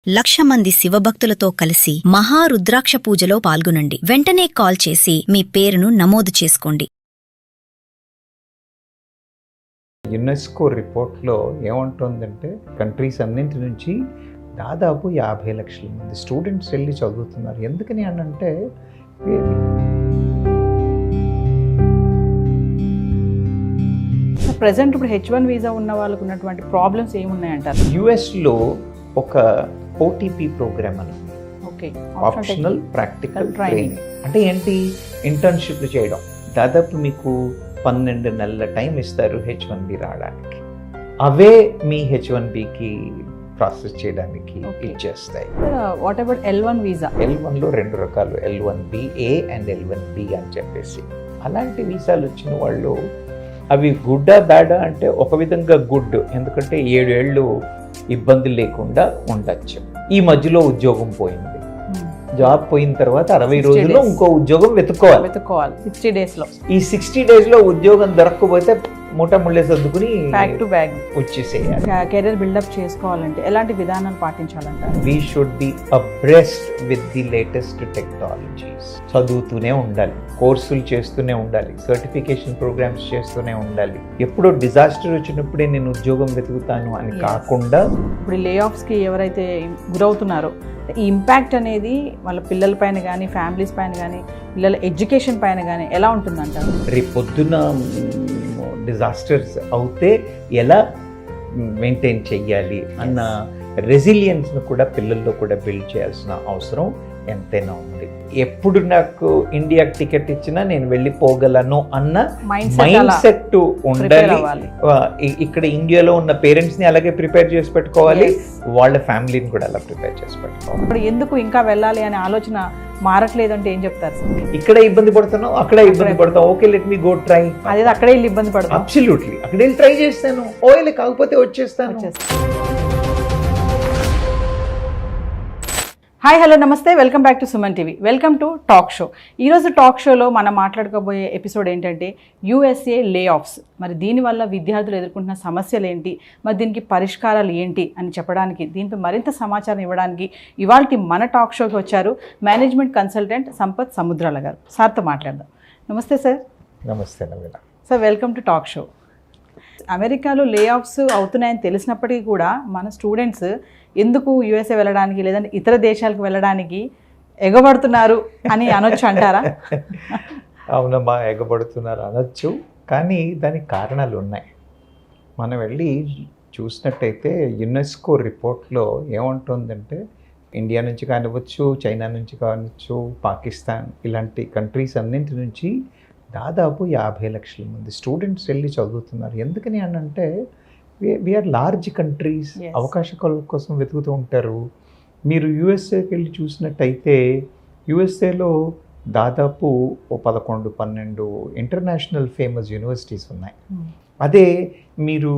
1,00,000 మంది శివభక్తులతో కలిసి మహారుద్రాక్ష పూజలో పాల్గొనండి. వెంటనే కాల్ చేసి మీ పేరును నమోదు చేసుకోండి. యునెస్కో రిపోర్ట్లో ఏమంటుందంటే కంట్రీస్ అన్నింటి నుంచి దాదాపు 50 లక్షల మంది స్టూడెంట్స్ వెళ్ళి చదువుతున్నారు. ఎందుకని అంటే ప్రెసెంట్ ఇప్పుడు H1 వీసా ఉన్న వాళ్ళకు ఉన్నటువంటి ప్రాబ్లమ్స్ ఏమున్నాయంటారు? యుఎస్లో ఒక ఓటీపీ ప్రోగ్రామ్ అని, ఓకే, ఆప్షనల్ ప్రాక్టికల్ ట్రైనింగ్ అంటే ఏంటి, ఇంటర్న్షిప్లు చేయడం. దాదాపు మీకు 12 నెలల టైం ఇస్తారు H1B రావడానికి. అవే మీ H1Bకి ప్రాసెస్ చేయడానికి ఇచ్చేస్తాయి. What about L1 visa? L1లో 2 రకాలు, L1BA అండ్ L1B అని చెప్పేసి. అలాంటి వీసాలు వచ్చిన వాళ్ళు అవి గుడ్డా బ్యాడా అంటే ఒక విధంగా గుడ్, ఎందుకంటే 7 ఏళ్ళు ఇబ్బంది లేకుండా ఉండొచ్చు. ఈ మధ్యలో ఉద్యోగం పోయింది, జాబ్ పోయిన తర్వాత 60 రోజుల్లో ఇంకో ఉద్యోగం వెతుక్కోవాలి 60 days లో. ఈ 60 days లో ఉద్యోగం దొరకకపోతే మూట ముళ్ళే సర్దుకుని బ్యాక్ టు బ్యాక్ వచ్చేసేయాలి. కెరీర్ బిల్డప్ చేసుకోవాలంటే ఎలాంటి విధానాలు పాటించాలంటారు? We should be abreast with the latest technologies. చదువుతూనే ఉండాలి, కోర్సులు చేస్తూనే ఉండాలి, సర్టిఫికేషన్ ప్రోగ్రామ్స్ చేస్తూనే ఉండాలి. ఎప్పుడో డిజాస్టర్ వచ్చినప్పుడే నేను ఉద్యోగం వెతుకుతాను అని కాకుండా. ఇప్పుడు లే ఆఫ్స్కి ఎవరైతే గురవుతున్నారో ఈ ఇంపాక్ట్ అనేది వాళ్ళ పిల్లల పైన కానీ, ఫ్యామిలీస్ పైన కానీ, పిల్లల ఎడ్యుకేషన్ పైన కానీ ఎలా ఉంటుందంటారు? రేపు పొద్దున్న డిజాస్టర్స్ అవుతే ఎలా మెయింటైన్ చెయ్యాలి అన్న రెసిలియన్స్ను కూడా పిల్లల్లో కూడా బిల్డ్ చేయాల్సిన అవసరం ఎంతైనా ఉంది. ఎప్పుడు నాకు ఇండియాకి టికెట్ ఇచ్చినా నేను వెళ్ళిపోగలను అన్న మైండ్ సెట్ ఉండాలి. ఇక్కడ ఇండియాలో ఉన్న పేరెంట్స్ని అలాగే ప్రిపేర్ చేసి పెట్టుకోవాలి, వాళ్ళ ఫ్యామిలీని కూడా అలా ప్రిపేర్ చేసి పెట్టుకోవాలి. ఇప్పుడు ఎందుకు ఇంకా వెళ్ళాలి అనే ఆలోచన మారట్లేదంటే ఏం చెప్తారు? ఇక్కడ ఇబ్బంది పడుతున్నావు, అక్కడ ఇబ్బంది పడతావు, okay let me go try. అదే అక్కడే వెళ్ళి ఇబ్బంది పడతాం. అబ్సల్యూట్లీ, అక్కడ వెళ్ళి ట్రై చేస్తాను, ఓకే కాకపోతే వచ్చేస్తాను. హాయ్, హలో, నమస్తే, welcome back to Suman TV. Welcome to talk show. ఈరోజు టాక్ షోలో మనం మాట్లాడుకోబోయే ఎపిసోడ్ ఏంటంటే USA లే ఆఫ్స్. మరి దీనివల్ల విద్యార్థులు ఎదుర్కొంటున్న సమస్యలు ఏంటి, మరి దీనికి పరిష్కారాలు ఏంటి అని చెప్పడానికి, దీనిపై మరింత సమాచారం ఇవ్వడానికి ఇవాళ మన టాక్ షోకి వచ్చారు మేనేజ్మెంట్ కన్సల్టెంట్ సంపత్ సముద్రాల గారు. సార్తో మాట్లాడదాం. Namaste sir. Namaste Naveena. Sir, welcome to talk show. అమెరికాలో లే ఆఫ్స్ అవుతున్నాయని తెలిసినప్పటికీ కూడా మన స్టూడెంట్స్ ఎందుకు USA వెళ్ళడానికి లేదంటే ఇతర దేశాలకు వెళ్ళడానికి ఎగబడుతున్నారు అని అనొచ్చు అంటారా? అవునమ్మా, ఎగబడుతున్నారు అనొచ్చు, కానీ దానికి కారణాలు ఉన్నాయి. మనం వెళ్ళి చూసినట్టయితే యునెస్కో రిపోర్ట్లో ఏమంటుందంటే ఇండియా నుంచి కానివ్వచ్చు, చైనా నుంచి కానివచ్చు, పాకిస్తాన్ ఇలాంటి కంట్రీస్ అన్నింటి నుంచి దాదాపు 50 లక్షల మంది స్టూడెంట్స్ వెళ్ళి చదువుతున్నారు. ఎందుకని అంటే వీఆర్ లార్జ్ కంట్రీస్, అవకాశాల కోసం వెతుకుతూ ఉంటారు. మీరు యుఎస్ఏకి వెళ్ళి చూసినట్టయితే యుఎస్ఏలో దాదాపు 11-12 ఇంటర్నేషనల్ ఫేమస్ యూనివర్సిటీస్ ఉన్నాయి. అదే మీరు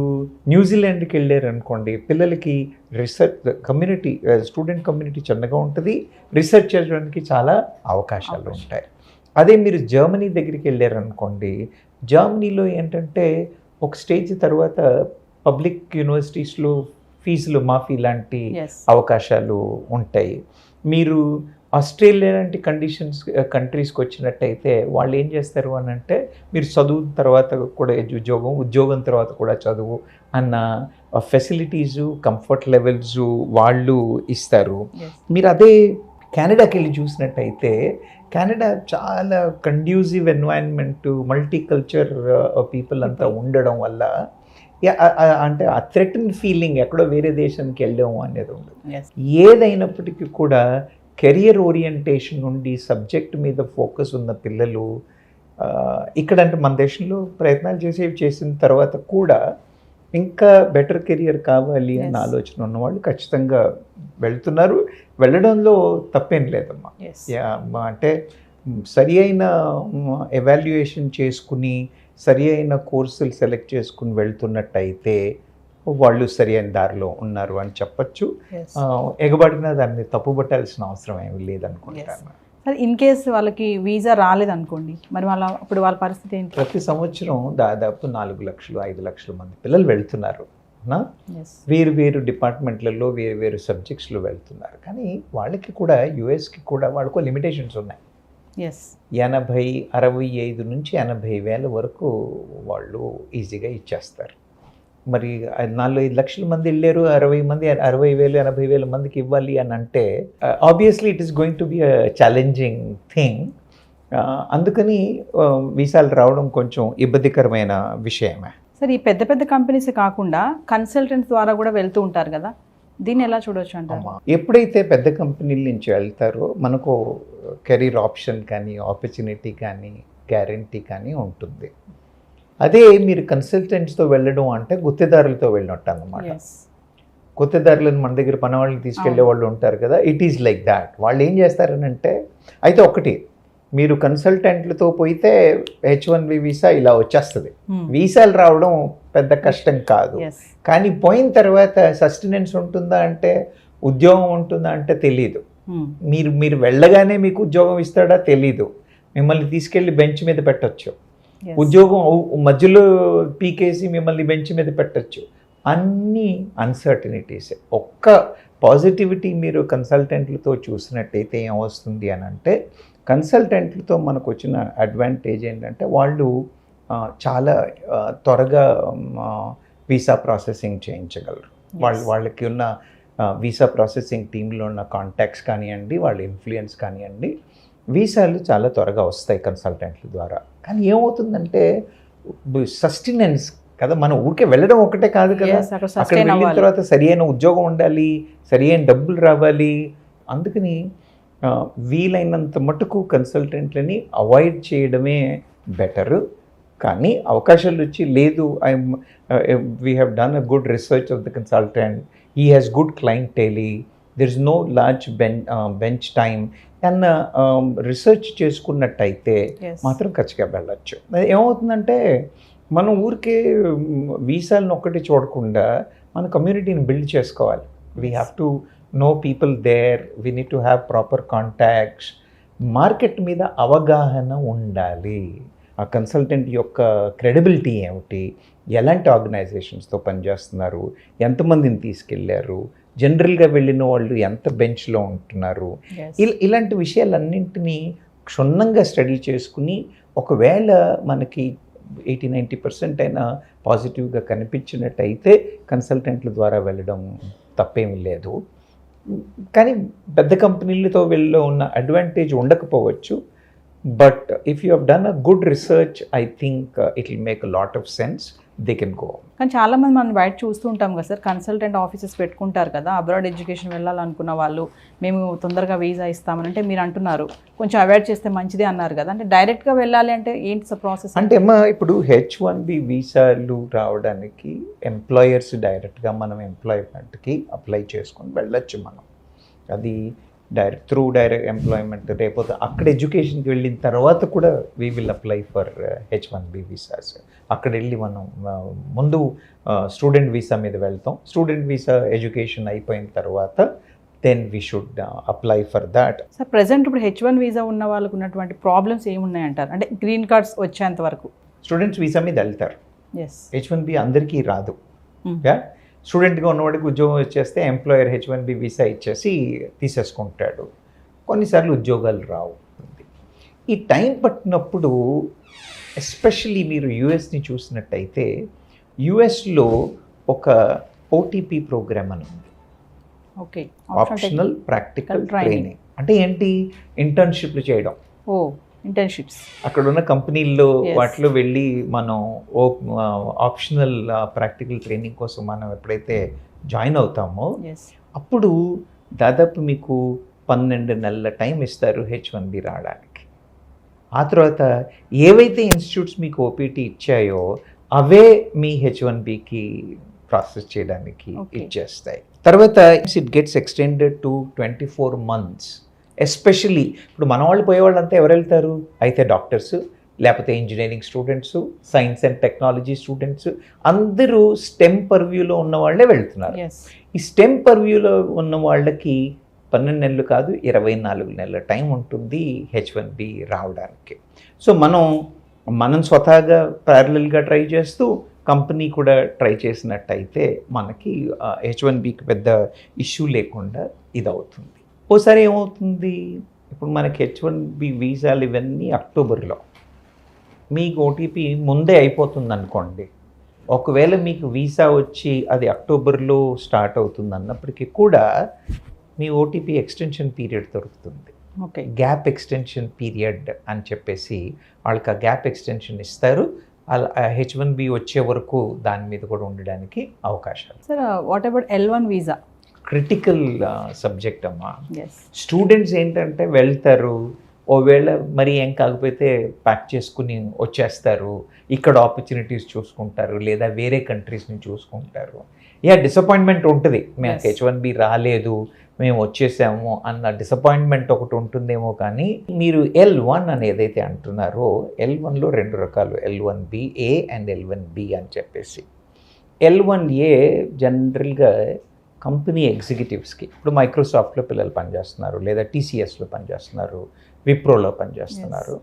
న్యూజిలాండ్కి వెళ్ళారనుకోండి, పిల్లలకి రీసెర్చ్ కమ్యూనిటీ, స్టూడెంట్ కమ్యూనిటీ చిన్నగా ఉంటుంది, రీసెర్చ్ చేయడానికి చాలా అవకాశాలు ఉంటాయి. అదే మీరు జర్మనీ దగ్గరికి వెళ్ళారనుకోండి, జర్మనీలో ఏంటంటే ఒక స్టేజ్ తర్వాత పబ్లిక్ యూనివర్సిటీస్లో ఫీజులు మాఫీ లాంటి అవకాశాలు ఉంటాయి. మీరు ఆస్ట్రేలియా లాంటి కంట్రీస్కి వచ్చినట్టయితే వాళ్ళు ఏం చేస్తారు అని అంటే, మీరు చదువు తర్వాత కూడా ఉద్యోగం తర్వాత కూడా చదువు అన్న ఫెసిలిటీసు, కంఫర్ట్ లెవెల్స్ వాళ్ళు ఇస్తారు. మీరు అదే కెనడాకి వెళ్ళి చూసినట్టయితే, కెనడా చాలా కండ్యూసివ్ ఎన్వైరన్మెంట్, మల్టీకల్చర్ పీపుల్ అంతా ఉండడం వల్ల అంటే ఆ థ్రెటన్ ఫీలింగ్ ఎక్కడో వేరే దేశానికి వెళ్ళాము అనేది ఉండదు. ఏదైనప్పటికీ కూడా కెరియర్ ఓరియంటేషన్ నుండి సబ్జెక్ట్ మీద ఫోకస్ ఉన్న పిల్లలు ఇక్కడంటే మన దేశంలో ప్రయత్నాలు చేసిన తర్వాత కూడా ఇంకా బెటర్ కెరియర్ కావాలి అన్న ఆలోచన ఉన్నవాళ్ళు ఖచ్చితంగా వెళ్తున్నారు. వెళ్ళడంలో తప్పేం లేదమ్మా. అంటే సరి అయిన ఎవాల్యుయేషన్ చేసుకుని సరి అయిన కోర్సులు సెలెక్ట్ చేసుకుని వెళ్తున్నట్టయితే వాళ్ళు సరి అయిన దారిలో ఉన్నారు అని చెప్పచ్చు. ఎగబడినా దాన్ని తప్పుపట్టాల్సిన అవసరం ఏమి లేదనుకుంటాను. సార్, ఇన్ కేస్ వాళ్ళకి వీసా రాలేదనుకోండి, మరి వాళ్ళ పరిస్థితి ఏంటి? ప్రతి సంవత్సరం దాదాపు 4 లక్షలు 5 లక్షల మంది పిల్లలు వెళ్తున్నారు వేరు వేరు డిపార్ట్మెంట్లలో వేరు వేరు సబ్జెక్ట్స్లో వెళ్తున్నారు. కానీ వాళ్ళకి కూడా యుఎస్కి కూడా వాళ్ళకు లిమిటేషన్స్ ఉన్నాయి. 65 నుంచి 80,000 వరకు వాళ్ళు ఈజీగా ఇచ్చేస్తారు. మరి 4-5 లక్షల మంది వెళ్ళారు, 60,000 80,000 మందికి ఇవ్వాలి అని అంటే obviously it is going to be a challenging thing. అందుకని వీసాలు రావడం కొంచెం ఇబ్బందికరమైన విషయమే. సరే, ఈ పెద్ద పెద్ద కంపెనీస్ కాకుండా కన్సల్టెంట్స్ ద్వారా కూడా వెళ్తూ ఉంటారు కదా, దీన్ని ఎలా చూడవచ్చు అంటారు? ఎప్పుడైతే పెద్ద కంపెనీల నుంచి వెళ్తారో మనకు కెరీర్ ఆప్షన్ కానీ ఆపర్చునిటీ కానీ గ్యారంటీ కానీ ఉంటుంది. అదే మీరు కన్సల్టెంట్స్తో వెళ్ళడం అంటే గుత్తేదారులతో వెళ్ళినట్టు అన్నమాట. గుత్తేదారులను మన దగ్గర పని వాళ్ళని తీసుకెళ్లే వాళ్ళు ఉంటారు కదా, ఇట్ ఈజ్ లైక్ దాట్. వాళ్ళు ఏం చేస్తారనంటే, అయితే ఒకటి మీరు కన్సల్టెంట్లతో పోయితే H1B వీసా ఇలా వచ్చేస్తుంది. వీసాలు రావడం పెద్ద కష్టం కాదు. కానీ పోయిన తర్వాత సస్టెనెన్స్ ఉంటుందా అంటే, ఉద్యోగం ఉంటుందా అంటే తెలీదు. మీరు వెళ్ళగానే మీకు ఉద్యోగం ఇస్తాడా తెలీదు. మిమ్మల్ని తీసుకెళ్ళి బెంచ్ మీద పెట్టచ్చు. ఉద్యోగం మధ్యలో పీకేసి మిమ్మల్ని బెంచ్ మీద పెట్టచ్చు. అన్నీ అన్సర్టనిటీసే. ఒక్క పాజిటివిటీ మీరు కన్సల్టెంట్లతో చూసినట్టయితే ఏమొస్తుంది అని అంటే, కన్సల్టెంట్లతో మనకు వచ్చిన అడ్వాంటేజ్ ఏంటంటే వాళ్ళు చాలా త్వరగా వీసా ప్రాసెసింగ్ చేయించగలరు. వాళ్ళకి ఉన్న వీసా ప్రాసెసింగ్ టీంలో ఉన్న కాంటాక్ట్స్ కానివ్వండి, వాళ్ళ ఇన్ఫ్లుయెన్స్ కానివ్వండి, వీసాలు చాలా త్వరగా వస్తాయి కన్సల్టెంట్ల ద్వారా. కానీ ఏమవుతుందంటే సస్టెనెన్స్ కదా, మనం ఊరికే వెళ్ళడం ఒకటే కాదు కదా, అక్కడ వెళ్ళిన తర్వాత సరి అయిన ఉద్యోగం ఉండాలి, సరి అయిన డబ్బులు రావాలి. అందుకని వీలైనంత మటుకు కన్సల్టెంట్లని అవాయిడ్ చేయడమే బెటరు. కానీ అవకాశాలు వచ్చి లేదు, we have done a good research of the consultant, he has good clientele, there is no large bench time అన్న రీసెర్చ్ చేసుకున్నట్టయితే మాత్రం ఖచ్చితంగా వెళ్ళచ్చు. ఏమవుతుందంటే మనం ఊరికే వీసాలను ఒక్కటి చూడకుండా మన కమ్యూనిటీని బిల్డ్ చేసుకోవాలి. We have to know people there, we need to have proper contacts. Market మీద అవగాహన ఉండాలి. ఆ కన్సల్టెంట్ యొక్క క్రెడిబిలిటీ ఏమిటి, ఎలాంటి ఆర్గనైజేషన్స్తో పనిచేస్తున్నారు, ఎంతమందిని తీసుకెళ్లారు, జనరల్గా వెళ్ళిన వాళ్ళు ఎంత బెంచ్లో ఉంటున్నారు, ఇలాంటి విషయాలన్నింటినీ క్షుణ్ణంగా స్టడీ చేసుకుని ఒకవేళ మనకి 80-90% అయినా పాజిటివ్గా కనిపించినట్టయితే కన్సల్టెంట్ల ద్వారా వెళ్ళడం తప్పేమీ లేదు. కానీ పెద్ద కంపెనీలతో వెళ్ళి ఉన్న అడ్వాంటేజ్ ఉండకపోవచ్చు. But if you have done a good research, I think it will make a lot of sense. They can go. కానీ చాలామంది మనం బయట చూస్తూ ఉంటాం కదా సార్, కన్సల్టెంట్ ఆఫీసెస్ పెట్టుకుంటారు కదా, అబ్రాడ్ ఎడ్యుకేషన్ వెళ్ళాలనుకున్న వాళ్ళు, మేము తొందరగా వీసా ఇస్తామని అంటే మీరు అంటున్నారు కొంచెం అవాయిడ్ చేస్తే మంచిదే అన్నారు కదా, అంటే డైరెక్ట్గా వెళ్ళాలి అంటే ఏంటి సార్ ప్రాసెస్? అంటే ఇప్పుడు H1B వీసాలు రావడానికి ఎంప్లాయర్స్ డైరెక్ట్గా మనం ఎంప్లాయ్మెంట్కి అప్లై చేసుకొని వెళ్ళొచ్చు. మనం అది డైరెక్ట్ ఎంప్లాయ్మెంట్, రేపోతే అక్కడ ఎడ్యుకేషన్కి వెళ్ళిన తర్వాత కూడా we will apply for H1B visas. అక్కడ వెళ్ళి మనం ముందు స్టూడెంట్ వీసా మీద వెళ్తాం. స్టూడెంట్ వీసా ఎడ్యుకేషన్ అయిపోయిన తర్వాత then we should apply for that. Sir present ఇప్పుడు H1 వీసా ఉన్న వాళ్ళకు ఉన్నటువంటి ప్రాబ్లమ్స్ ఏమున్నాయంటారు? అంటే గ్రీన్ కార్డ్స్ వచ్చేంత వరకు స్టూడెంట్స్ వీసా మీద వెళ్తారు. H1B అందరికీ రాదు. స్టూడెంట్గా ఉన్నవాడికి ఉద్యోగం వచ్చేస్తే ఎంప్లాయర్ H1B వీసా ఇచ్చేసి తీసేసుకుంటాడు. కొన్నిసార్లు ఉద్యోగాలు రావు. ఈ టైం పట్టినప్పుడు ఎస్పెషల్లీ మీరు యుఎస్ని చూసినట్టయితే యుఎస్లో ఒక OTP ప్రోగ్రామ్ అని ఉంది, ఆప్షనల్ ప్రాక్టికల్ ట్రైనింగ్. అంటే ఏంటి? ఇంటర్న్షిప్లు చేయడం. ఇంటర్న్షిప్స్ అక్కడ ఉన్న కంపెనీల్లో వాటిలో వెళ్ళి మనం ఆప్షనల్ ప్రాక్టికల్ ట్రైనింగ్ కోసం మనం ఎప్పుడైతే జాయిన్ అవుతామో అప్పుడు దాదాపు మీకు 12 నెలల టైం ఇస్తారు H1B రావడానికి. ఆ తర్వాత ఏవైతే ఇన్స్టిట్యూట్స్ మీకు OPT ఇచ్చాయో అవే మీ H1Bకి ప్రాసెస్ చేయడానికి ఇచ్చేస్తాయి. తర్వాత it gets extended to 24 months. Especially ఇప్పుడు మన వాళ్ళు పోయేవాళ్ళంతా ఎవరు వెళ్తారు? అయితే డాక్టర్స్, లేకపోతే engineering students, science and technology students, అందరూ స్టెమ్ పర్వ్యూలో ఉన్న వాళ్ళే వెళ్తున్నారు. ఈ స్టెమ్ పర్వ్యూలో ఉన్న వాళ్ళకి 12 నెలలు కాదు 24 నెలల టైం ఉంటుంది H1B రావడానికి. సో మనం స్వతహాగా ప్యారలల్గా ట్రై చేస్తూ కంపెనీ కూడా ట్రై చేసినట్టయితే మనకి H1Bకి పెద్ద ఇష్యూ లేకుండా ఇది అవుతుంది. ఓసారి ఏమవుతుంది, ఇప్పుడు మనకి H1B వీసాలు ఇవన్నీ అక్టోబర్లో, మీకు ఓటీపీ ముందే అయిపోతుంది అనుకోండి. ఒకవేళ మీకు వీసా వచ్చి అది అక్టోబర్లో స్టార్ట్ అవుతుంది అన్నప్పటికీ కూడా మీ ఓటీపీ ఎక్స్టెన్షన్ పీరియడ్ దొరుకుతుంది. ఓకే, గ్యాప్ ఎక్స్టెన్షన్ పీరియడ్ అని చెప్పేసి వాళ్ళకి ఆ గ్యాప్ ఎక్స్టెన్షన్ ఇస్తారు. అలా H1B వచ్చే వరకు దాని మీద కూడా ఉండడానికి అవకాశాలు. Sir what about L1 visa? Critical subject అమ్మా. ఎస్, స్టూడెంట్స్ ఏంటంటే వెళ్తారు, ఓవేళ మరి ఏం కాకపోతే ప్యాక్ చేసుకుని వచ్చేస్తారు, ఇక్కడ ఆపర్చునిటీస్ చూసుకుంటారు లేదా వేరే కంట్రీస్ని చూసుకుంటారు. డిసప్పాయింట్మెంట్ ఉంటుంది, మేము Yes. H1B రాలేదు మేము వచ్చేసాము అన్న డిసప్పాయింట్మెంట్ ఒకటి ఉంటుందేమో. కానీ మీరు L1 అని ఏదైతే అంటున్నారో, L1లో 2 రకాలు, L1BA అండ్ L1B అని చెప్పేసి. L1A జనరల్గా కంపెనీ ఎగ్జిక్యూటివ్స్కి, ఇప్పుడు మైక్రోసాఫ్ట్లో పిల్లలు పనిచేస్తున్నారు లేదా TCSలో పనిచేస్తున్నారు, విప్రోలో పనిచేస్తున్నారు.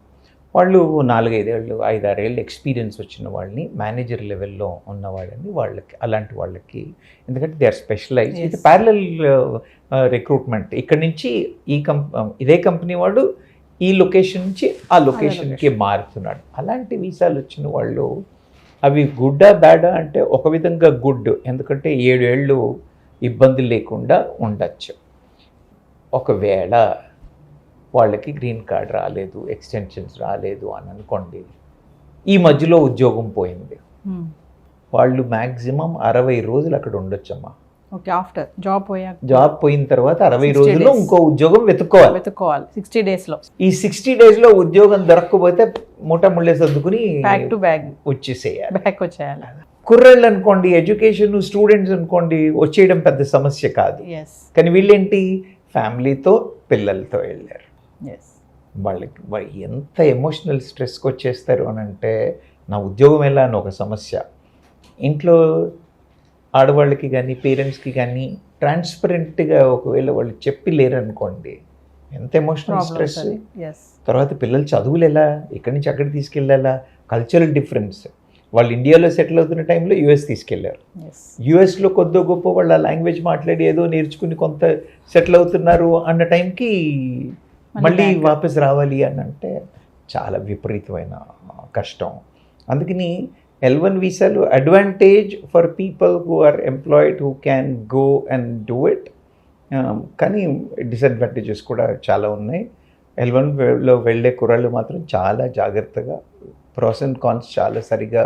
వాళ్ళు 4-5 ఏళ్ళు 5-6 ఏళ్ళు ఎక్స్పీరియన్స్ వచ్చిన వాళ్ళని, మేనేజర్ లెవెల్లో ఉన్న వాళ్ళని, వాళ్ళకి అలాంటి వాళ్ళకి, ఎందుకంటే దే ఆర్ స్పెషలైజ్. Yes. ఇది ప్యారలల్ రిక్రూట్మెంట్. ఇక్కడ నుంచి ఇదే కంపెనీ వాడు ఈ లొకేషన్ నుంచి ఆ లొకేషన్కి మారుతున్నాడు. అలాంటి వీసాలు వచ్చిన వాళ్ళు అవి గుడ్డా బ్యాడా అంటే ఒక విధంగా గుడ్, ఎందుకంటే 7 ఏళ్ళు ఇబ్బంది లేకుండా ఉండొచ్చు. ఒకవేళ వాళ్ళకి గ్రీన్ కార్డ్ రాలేదు, ఎక్స్టెన్షన్స్ రాలేదు అని అనుకోండి, ఈ మధ్యలో ఉద్యోగం పోయింది, వాళ్ళు మ్యాక్సిమం 60 రోజులు అక్కడ ఉండొచ్చమ్మా. ఓకే, ఆఫ్టర్ జాబ్ జాబ్ పోయిన తర్వాత 60 60 రోజుల్లో days. ఇంకో ఉద్యోగం వెతుక్కోవాలి 60 డేస్లో. ఈ 60 డేస్లో ఉద్యోగం దొరకకపోతే ముళ్ళే సర్దుకుని బ్యాక్ టు బ్యాగ్ వచ్చేసేయాలి. బ్యాక్ వచ్చేయాలి. కుర్రాళ్ళు అనుకోండి, ఎడ్యుకేషన్ స్టూడెంట్స్ అనుకోండి, వచ్చేయడం పెద్ద సమస్య కాదు. ఎస్, కానీ వీళ్ళేంటి, ఫ్యామిలీతో పిల్లలతో వెళ్ళారు. ఎస్, వాళ్ళకి ఎంత ఎమోషనల్ స్ట్రెస్కి వచ్చేస్తారు అని అంటే, నా ఉద్యోగం ఎలా అని ఒక సమస్య. ఇంట్లో ఆడవాళ్ళకి కానీ పేరెంట్స్కి కానీ ట్రాన్స్పరెంట్గా ఒకవేళ వాళ్ళు చెప్పి లేరనుకోండి, ఎంత ఎమోషనల్ స్ట్రెస్. ఎస్, తర్వాత పిల్లలు చదువులు ఎలా, ఇక్కడి నుంచి అక్కడికి తీసుకెళ్ళాలా, కల్చరల్ డిఫరెన్స్. వాళ్ళు ఇండియాలో సెటిల్ అవుతున్న టైంలో US తీసుకెళ్లారు. ఎస్, యుఎస్లో కొద్దో గొప్ప వాళ్ళ లాంగ్వేజ్ మాట్లాడి ఏదో నేర్చుకుని కొంత సెటిల్ అవుతున్నారు అన్న టైంకి మళ్ళీ వాపస్ రావాలి అని అంటే చాలా విపరీతమైన కష్టం. అందుకని L1 వీసాలు advantage for people who are employed who can go and do it. కానీ డిసడ్వాంటేజెస్ కూడా చాలా ఉన్నాయి. L1లో వెళ్ళే కుర్రాళ్ళు మాత్రం చాలా జాగ్రత్తగా ప్రోస్ అండ్ కాన్స్ చాలా సరిగా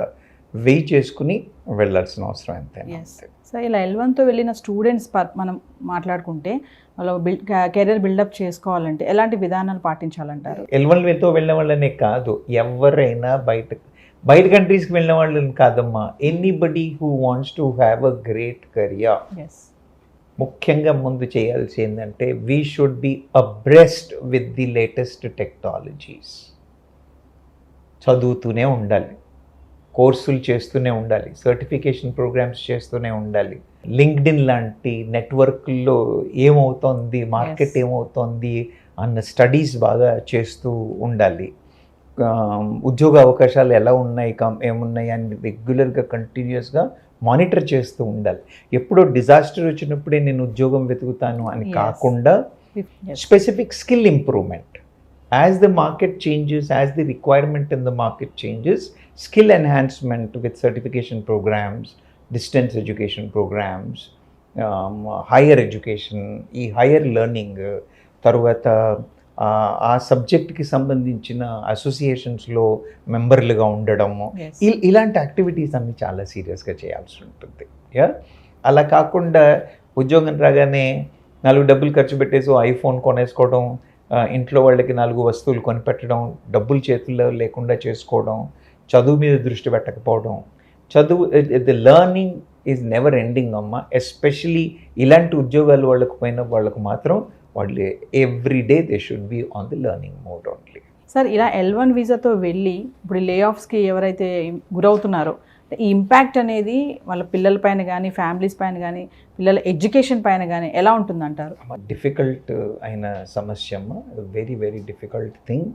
వెయిట్ చేసుకుని వెళ్ళాల్సిన అవసరం ఎంతైనా. సో ఇలా L1తో వెళ్ళిన స్టూడెంట్స్ మనం మాట్లాడుకుంటే వాళ్ళు కెరీర్ బిల్డప్ చేసుకోవాలంటే ఎలాంటి విధానాలు పాటించాలంటారు? L1తో వెళ్ళిన వాళ్ళనే కాదు, ఎవరైనా బయట కంట్రీస్కి వెళ్ళిన వాళ్ళని కాదమ్మా, anybody who wants to have a great career. ముఖ్యంగా ముందు చేయాల్సి ఏంటంటే, we should be abreast with the latest technologies. చదువుతూనే ఉండాలి, కోర్సులు చేస్తూనే ఉండాలి, సర్టిఫికేషన్ ప్రోగ్రామ్స్ చేస్తూనే ఉండాలి. లింక్డ్ఇన్ లాంటి నెట్వర్క్లో ఏమవుతోంది, మార్కెట్ ఏమవుతోంది అన్న స్టడీస్ బాగా చేస్తూ ఉండాలి. ఉద్యోగ అవకాశాలు ఎలా ఉన్నాయి, ఏమున్నాయి అని రెగ్యులర్గా కంటిన్యూస్గా మానిటర్ చేస్తూ ఉండాలి. ఎప్పుడో డిజాస్టర్ వచ్చినప్పుడే నేను ఉద్యోగం వెతుకుతాను అని కాకుండా specific skill improvement. As the market changes, as the requirement in the market changes, skill enhancement with certification programs, distance education programs, higher education, ఈ higher learning, తర్వాత ఆ సబ్జెక్ట్కి సంబంధించిన అసోసియేషన్స్లో మెంబర్లుగా ఉండడము, ఇలాంటి యాక్టివిటీస్ అన్ని చాలా సీరియస్గా చేయాల్సి ఉంటుంది. అలా కాకుండా ఉద్యోగం రాగానే 4 డబ్బులు ఖర్చు పెట్టేసి ఐఫోన్ కొనేసుకోవడం, ఇంట్లో వాళ్ళకి 4 వస్తువులు కొనిపెట్టడం, డబ్బులు చేతుల్లో లేకుండా చేసుకోవడం, చదువు మీద దృష్టి పెట్టకపోవడం. The learning is never ending అమ్మ. ఎస్పెషలీ ఇలాంటి ఉద్యోగాలు వాళ్ళకు మాత్రం వాళ్ళు every day they should be on the learning mode only. Sir, ఇలా L1 వీసాతో వెళ్ళి ఇప్పుడు లే ఆఫ్స్కి ఎవరైతే గురవుతున్నారో ఈ ఇంపాక్ట్ అనేది వాళ్ళ పిల్లల పైన కానీ, ఫ్యామిలీస్ పైన కానీ, పిల్లల ఎడ్యుకేషన్ పైన కానీ ఎలా ఉంటుందంటారు? డిఫికల్ట్ అయిన సమస్య అమ్మ, వెరీ వెరీ డిఫికల్ట్ థింగ్.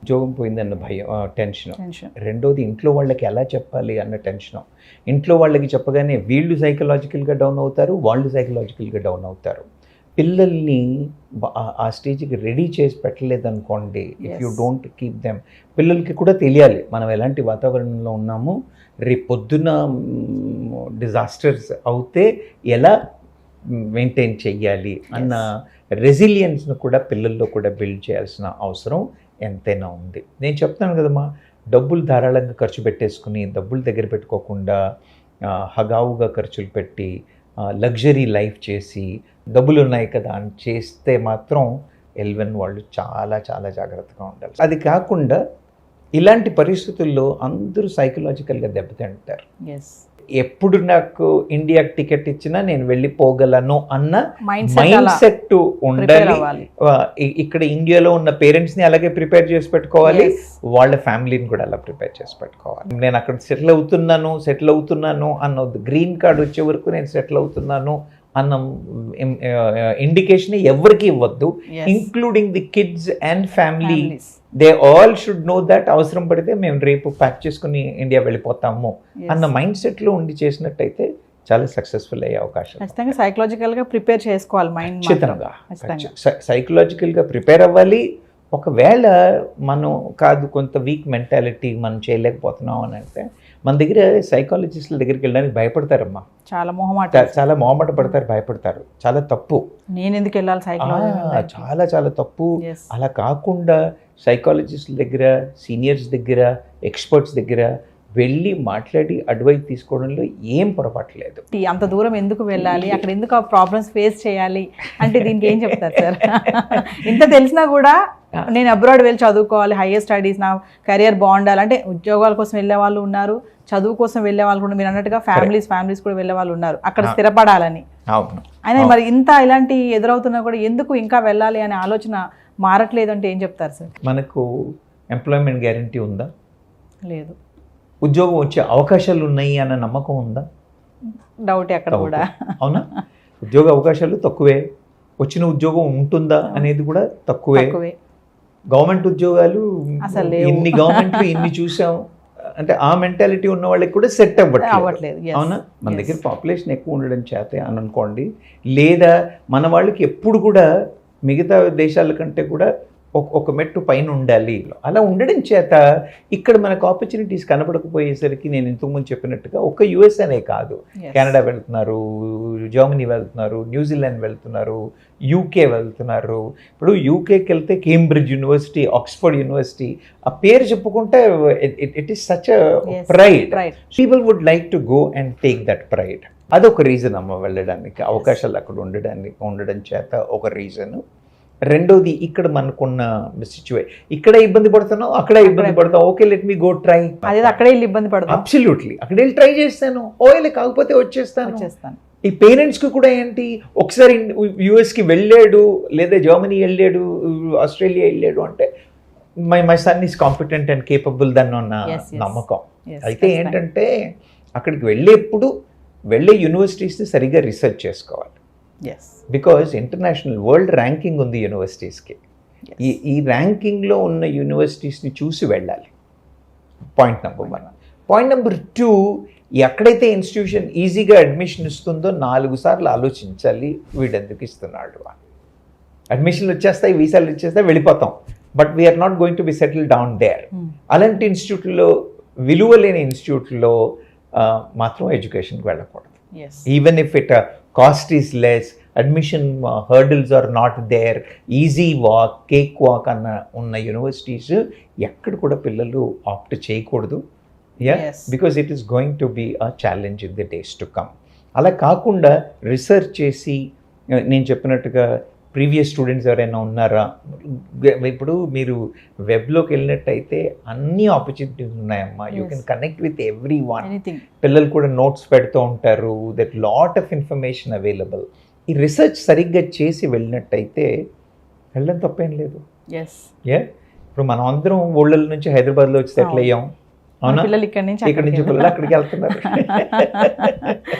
ఉద్యోగం పోయిందన్న భయం, టెన్షన్. టెన్షన్. రెండోది ఇంట్లో వాళ్ళకి ఎలా చెప్పాలి అన్న టెన్షన్. ఇంట్లో వాళ్ళకి చెప్పగానే వీళ్ళు సైకలాజికల్గా డౌన్ అవుతారు, వాళ్ళు సైకలాజికల్గా డౌన్ అవుతారు. పిల్లల్ని ఆ స్టేజ్కి రెడీ చేసి పెట్టలేదనుకోండి, if you don't keep them, పిల్లలకి కూడా తెలియాలి మనం ఎలాంటి వాతావరణంలో ఉన్నాము, రేపు పొద్దున డిజాస్టర్స్ అవుతే ఎలా మెయింటైన్ చెయ్యాలి అన్న రెసిలియన్స్ను కూడా పిల్లల్లో కూడా బిల్డ్ చేయాల్సిన అవసరం ఎంతైనా ఉంది. నేను చెప్తాను కదమ్మా, డబ్బులు ధారాళంగా ఖర్చు పెట్టేసుకుని డబ్బులు దగ్గర పెట్టుకోకుండా హగావుగా ఖర్చులు పెట్టి లగ్జరీ లైఫ్ చేసి డబ్బులు ఉన్నాయి కదా అని చేస్తే మాత్రం ఎల్వెన్ వాళ్ళు చాలా చాలా జాగ్రత్తగా ఉండాలి. అది కాకుండా ఇలాంటి పరిస్థితుల్లో అందరూ సైకలాజికల్గా దెబ్బతింటారు. ఎప్పుడు నాకు ఇండియాకి టికెట్ ఇచ్చినా నేను వెళ్ళిపోగలను అన్న మైండ్ సెట్ ఉండాలి. ఇక్కడ ఇండియాలో ఉన్న పేరెంట్స్ని అలాగే ప్రిపేర్ చేసి పెట్టుకోవాలి, వాళ్ళ ఫ్యామిలీని కూడా అలా ప్రిపేర్ చేసి పెట్టుకోవాలి. నేను అక్కడ సెటిల్ అవుతున్నాను అన్న గ్రీన్ కార్డ్ వచ్చే వరకు నేను సెటిల్ అవుతున్నాను అన్న ఇండికేషన్ ఎవరికి ఇవ్వద్దు, including the kids and family. They all should know that అవసరం పడితే మేము రేపు ప్యాక్ చేసుకుని ఇండియా వెళ్ళిపోతాము అన్న మైండ్ సెట్లో ఉండి చేసినట్టయితే చాలా సక్సెస్ఫుల్ అయ్యే అవకాశం. ఖచ్చితంగా సైకలాజికల్గా ప్రిపేర్ చేసుకోవాలి మైండ్. ఖచ్చితంగా సైకలాజికల్గా ప్రిపేర్ అవ్వాలి. ఒకవేళ మనం కాదు కొంత వీక్ మెంటాలిటీ మనం చేయలేకపోతున్నాం అని అంటే మన దగ్గర సైకాలజిస్టుల దగ్గరికి వెళ్ళడానికి భయపడతారమ్మా. చాలా మొహమాట పడతారు, భయపడతారు. చాలా తప్పు. నేను ఎందుకు వెళ్ళాలి సైకాలజీ? చాలా చాలా తప్పు. అలా కాకుండా సైకాలజిస్టుల దగ్గర, సీనియర్స్ దగ్గర, ఎక్స్పర్ట్స్ దగ్గర వెళ్ళి మాట్లాడి అడ్వైస్ తీసుకోవడంలో ఏం పొరపాట్లేదు. అంత దూరం ఎందుకు వెళ్ళాలి, అక్కడ ఎందుకు ఆ ప్రాబ్లమ్స్ ఫేస్ చేయాలి అంటే దీనికి ఏం చెప్తారు సార్? ఇంత తెలిసినా కూడా నేను అబ్రాడ్ వెళ్ళి చదువుకోవాలి, హైయర్ స్టడీస్, నా కెరియర్ బాగుండాలి అంటే ఉద్యోగాల కోసం వెళ్ళే వాళ్ళు ఉన్నారు, చదువు కోసం వెళ్ళే వాళ్ళు కూడా మీరు అన్నట్టుగా ఫ్యామిలీస్ కూడా వెళ్ళే వాళ్ళు ఉన్నారు అక్కడ స్థిరపడాలని. అయినా మరి ఇంత ఇలాంటి ఎదురవుతున్నా కూడా ఎందుకు ఇంకా వెళ్ళాలి అనే ఆలోచన మారట్లేదు అంటే ఏం చెప్తారు సార్? మనకు ఎంప్లాయ్మెంట్ గ్యారంటీ ఉందా? లేదు. ఉద్యోగం వచ్చే అవకాశాలు ఉన్నాయి అన్న నమ్మకం ఉందా? డౌట్ అక్కడ కూడా. అవునా? ఉద్యోగ అవకాశాలు తక్కువే, వచ్చిన ఉద్యోగం ఉంటుందా అనేది కూడా తక్కువే. గవర్నమెంట్ ఉద్యోగాలు ఇన్ని గవర్నమెంట్లు ఇన్ని చూసాం అంటే ఆ మెంటాలిటీ ఉన్న వాళ్ళకి కూడా సెట్ అవ్వట్లేదు. అవునా? మన దగ్గర పాపులేషన్ ఎక్కువ ఉండడం చేతే అని అనుకోండి, లేదా మన వాళ్ళకి ఎప్పుడు కూడా మిగతా దేశాల కంటే కూడా ఒక మెట్టు పైన ఉండాలి. అలా ఉండడం చేత ఇక్కడ మనకు ఆపర్చునిటీస్ కనబడకపోయేసరికి నేను ఇంతకుముందు చెప్పినట్టుగా ఒక యుఎస్ అనే కాదు, కెనడా వెళ్తున్నారు, జర్మనీ వెళ్తున్నారు, న్యూజిలాండ్ వెళ్తున్నారు, యూకే వెళ్తున్నారు. ఇప్పుడు యూకేకి వెళ్తే కేంబ్రిడ్జ్ యూనివర్సిటీ, ఆక్స్ఫర్డ్ యూనివర్సిటీ ఆ పేరు చెప్పుకుంటే it is such a pride. People would like to go and take that pride. అదొక రీజన్ అమ్మ వెళ్ళడానికి, అవకాశాలు అక్కడ ఉండడం చేత ఒక రీజను. రెండోది ఇక్కడ మనకున్న ఇక్కడ ఇబ్బంది పడుతున్నావు, అక్కడ ఇబ్బంది పడతావు, okay let me go try. అక్కడే ఇబ్బంది పడతాను, అబ్సల్యూట్లీ అక్కడ వెళ్ళి ట్రై చేస్తాను, ఓకే కాకపోతే వచ్చేస్తాను. ఈ పేరెంట్స్కి కూడా ఏంటి, ఒకసారి యుఎస్కి వెళ్ళాడు లేదా జర్మనీ వెళ్ళాడు, ఆస్ట్రేలియా వెళ్ళాడు అంటే my son is competent and capable దాన్ని ఉన్న నమ్మకం. అయితే ఏంటంటే అక్కడికి వెళ్ళే యూనివర్సిటీస్ని సరిగ్గా రీసెర్చ్ చేసుకోవాలి. బికాజ్ ఇంటర్నేషనల్ వరల్డ్ ర్యాంకింగ్ ఉంది యూనివర్సిటీస్కి. ఈ ర్యాంకింగ్లో ఉన్న యూనివర్సిటీస్ని చూసి వెళ్ళాలి. Point number 1. పాయింట్ నెంబర్ 2, ఎక్కడైతే ఇన్స్టిట్యూషన్ ఈజీగా అడ్మిషన్ ఇస్తుందో 4 సార్లు ఆలోచించాలి, వీడెందుకు ఇస్తున్నాడు. అడ్మిషన్లు వచ్చేస్తాయి, వీసాలు వచ్చేస్తాయి, వెళ్ళిపోతాం, but we are not going to be settle down there. అలాంటి ఇన్స్టిట్యూట్లో, విలువ లేని ఇన్స్టిట్యూట్లో మాత్రం ఎడ్యుకేషన్కి వెళ్ళకూడదు. Even if it cost is less, admission hurdles are not there, easy walk, cake walk అన్న ఉన్న యూనివర్సిటీస్ ఎక్కడ కూడా పిల్లలు ఆప్ట్ చేయకూడదు. Because it is going to be a challenge in the days to come. అలా కాకుండా రీసెర్చ్ చేసి, నేను చెప్పినట్టుగా ప్రీవియస్ స్టూడెంట్స్ ఎవరైనా ఉన్నారా, ఇప్పుడు మీరు వెబ్లోకి వెళ్ళినట్టయితే అన్ని ఆపర్చునిటీస్ ఉన్నాయమ్మా. You can connect with every one. పిల్లలు కూడా నోట్స్ పెడుతూ ఉంటారు, that lot of information available. ఈ రీసెర్చ్ సరిగ్గా చేసి వెళ్ళినట్టయితే వెళ్ళడం తప్పేం లేదు. ఇప్పుడు మనం అందరం ఊళ్ళ నుంచి హైదరాబాద్లో వచ్చి సెటిల్ అయ్యాం, అవునా? పిల్లలు ఇక్కడ నుంచి ఇక్కడ నుంచి పిల్లలు అక్కడికి వెళ్తున్నారు.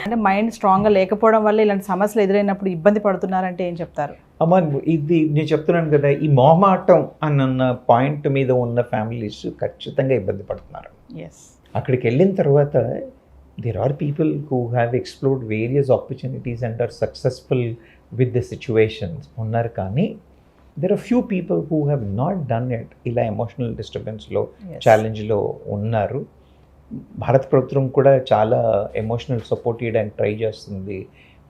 అంటే మైండ్ స్ట్రాంగ్గా లేకపోవడం వల్ల ఇలాంటి సమస్యలు ఎదురైనప్పుడు ఇబ్బంది పడుతున్నారంటే ఏం చెప్తారు? అమ్మ, ఇది నేను చెప్తున్నాను కదా, ఈ మొహమాటం అన్న పాయింట్ మీద ఉన్న ఫ్యామిలీస్ ఖచ్చితంగా ఇబ్బంది పడుతున్నారు. ఎస్. అక్కడికి వెళ్ళిన తర్వాత there are people who have explored various opportunities and are successful with the situations ఉన్నారు. కానీ there are few people who have not done it. ఇలా ఎమోషనల్ డిస్టర్బెన్స్లో ఛాలెంజ్లో ఉన్నారు. భారత ప్రభుత్వం కూడా చాలా ఎమోషనల్ సపోర్ట్ చేయడానికి ట్రై చేస్తుంది,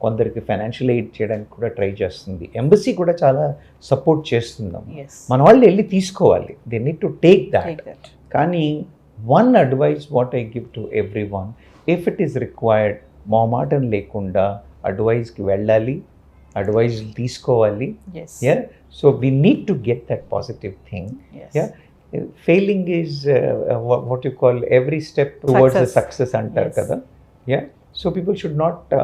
కొందరికి ఫైనాన్షియల్ ఎయిడ్ చేయడానికి కూడా ట్రై చేస్తుంది, ఎంబసీ కూడా చాలా సపోర్ట్ చేస్తున్నాం. మన వాళ్ళు వెళ్ళి తీసుకోవాలి, they need to take that. కానీ one advice what I give to everyone, if it is required, మొహమాటం లేకుండా అడ్వైస్కి వెళ్ళాలి, అడ్వైజ్ తీసుకోవాలి. Yeah, so we need to get that positive thing. Yeah, failing is what you call every step towards the success అంటారు కదా. Yeah, so people should not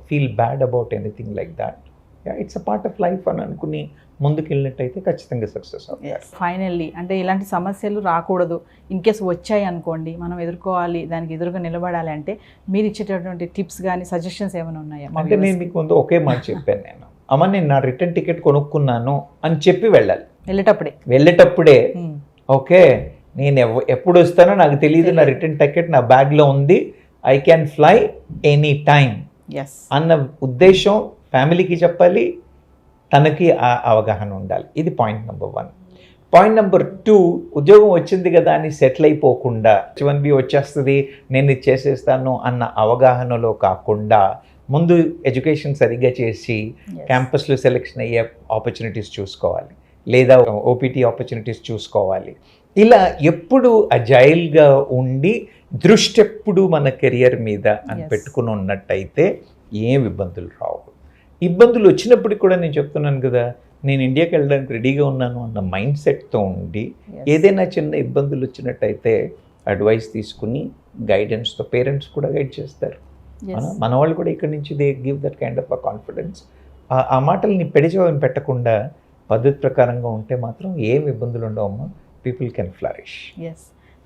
feel bad about anything like that. Yeah, it's a part of life అని అనుకుని ముందుకు వెళ్ళినట్టయితే ఖచ్చితంగా success అవుతారు. Finally అంటే ఇలాంటి సమస్యలు రాకూడదు, ఇన్ కేస్ వచ్చాయి అనుకోండి, మనం ఎదుర్కోవాలి, దానికి ఎదురుగా నిలబడాలి అంటే మీరు ఇచ్చేటటువంటి టిప్స్ కానీ సజెషన్స్ ఏమైనా ఉన్నాయా? అంటే నేను మీకు ముందు ఒకే మాట చెప్పాను, నేను అమ్మ నేను నా రిటర్న్ టికెట్ కొనుక్కున్నాను అని చెప్పి వెళ్ళాలి. వెళ్ళేటప్పుడే ఓకే, నేను ఎప్పుడు వస్తానో నాకు తెలియదు, నా రిటర్న్ టికెట్ నా బ్యాగ్లో ఉంది, I can fly any time అన్న ఉద్దేశం ఫ్యామిలీకి చెప్పాలి, తనకి ఆ అవగాహన ఉండాలి. ఇది పాయింట్ నెంబర్ 1. పాయింట్ నెంబర్ 2, ఉద్యోగం వచ్చింది కదా అని సెటిల్ అయిపోకుండా H1B వచ్చేస్తుంది నేను ఇది చేసేస్తాను అన్న అవగాహనలో కాకుండా ముందు ఎడ్యుకేషన్ సరిగ్గా చేసి క్యాంపస్లో సెలెక్షన్ అయ్యే ఆపర్చునిటీస్ చూసుకోవాలి, లేదా OPT ఆపర్చునిటీస్ చూసుకోవాలి. ఇలా ఎప్పుడు అజైల్గా ఉండి దృష్టి ఎప్పుడు మన కెరియర్ మీద అని పెట్టుకుని ఉన్నట్టయితే ఏం ఇబ్బందులు రావు. ఇబ్బందులు వచ్చినప్పటికి కూడా నేను చెప్తున్నాను కదా, నేను ఇండియాకి వెళ్ళడానికి రెడీగా ఉన్నాను అన్న మైండ్ సెట్తో ఉండి ఏదైనా చిన్న ఇబ్బందులు వచ్చినట్టయితే అడ్వైస్ తీసుకుని గైడెన్స్తో, పేరెంట్స్ కూడా గైడ్ చేస్తారు, మన వాళ్ళు కూడా ఇక్కడ నుంచి they give that kind of a confidence. ఆ మాటల్ని పెడిచేవని పెట్టకుండా పద్ధతి ప్రకారంగా ఉంటే మాత్రం ఏం ఇబ్బందులు ఉండవమ్మా, people can flourish.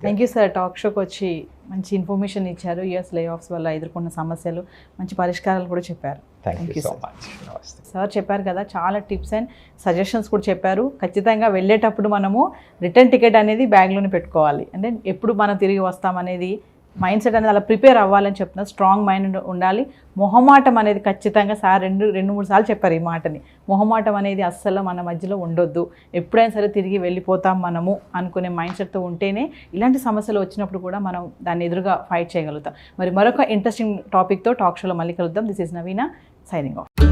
Thank you sir, talk షోకి వచ్చి మంచి ఇన్ఫర్మేషన్ ఇచ్చారు. యూఎస్ లే ఆఫ్స్ వల్ల ఎదుర్కొన్న సమస్యలు, మంచి పరిష్కారాలు కూడా చెప్పారు. Thank you so much. Sir చెప్పారు కదా, చాలా టిప్స్ అండ్ సజెషన్స్ కూడా చెప్పారు. ఖచ్చితంగా వెళ్ళేటప్పుడు మనము రిటర్న్ టికెట్ అనేది బ్యాగ్లోనే పెట్టుకోవాలి, అంటే ఎప్పుడు మనం తిరిగి వస్తామనేది మైండ్ సెట్ అనేది అలా ప్రిపేర్ అవ్వాలని చెప్తున్నారు. స్ట్రాంగ్ మైండ్ ఉండాలి. మొహమాటం అనేది ఖచ్చితంగా సార్ రెండు మూడు సార్లు చెప్పారు ఈ మాటని. మొహమాటం అనేది అస్సలు మన మధ్యలో ఉండొద్దు, ఎప్పుడైనా సరే తిరిగి వెళ్ళిపోతాం మనము అనుకునే మైండ్ సెట్తో ఉంటేనే ఇలాంటి సమస్యలు వచ్చినప్పుడు కూడా మనం దాన్ని ఎదురుగా ఫైట్ చేయగలుగుతాం. మరి మరొక ఇంట్రెస్టింగ్ టాపిక్తో టాక్ షోలో మళ్ళీ కలుద్దాం. This is Naveena signing of.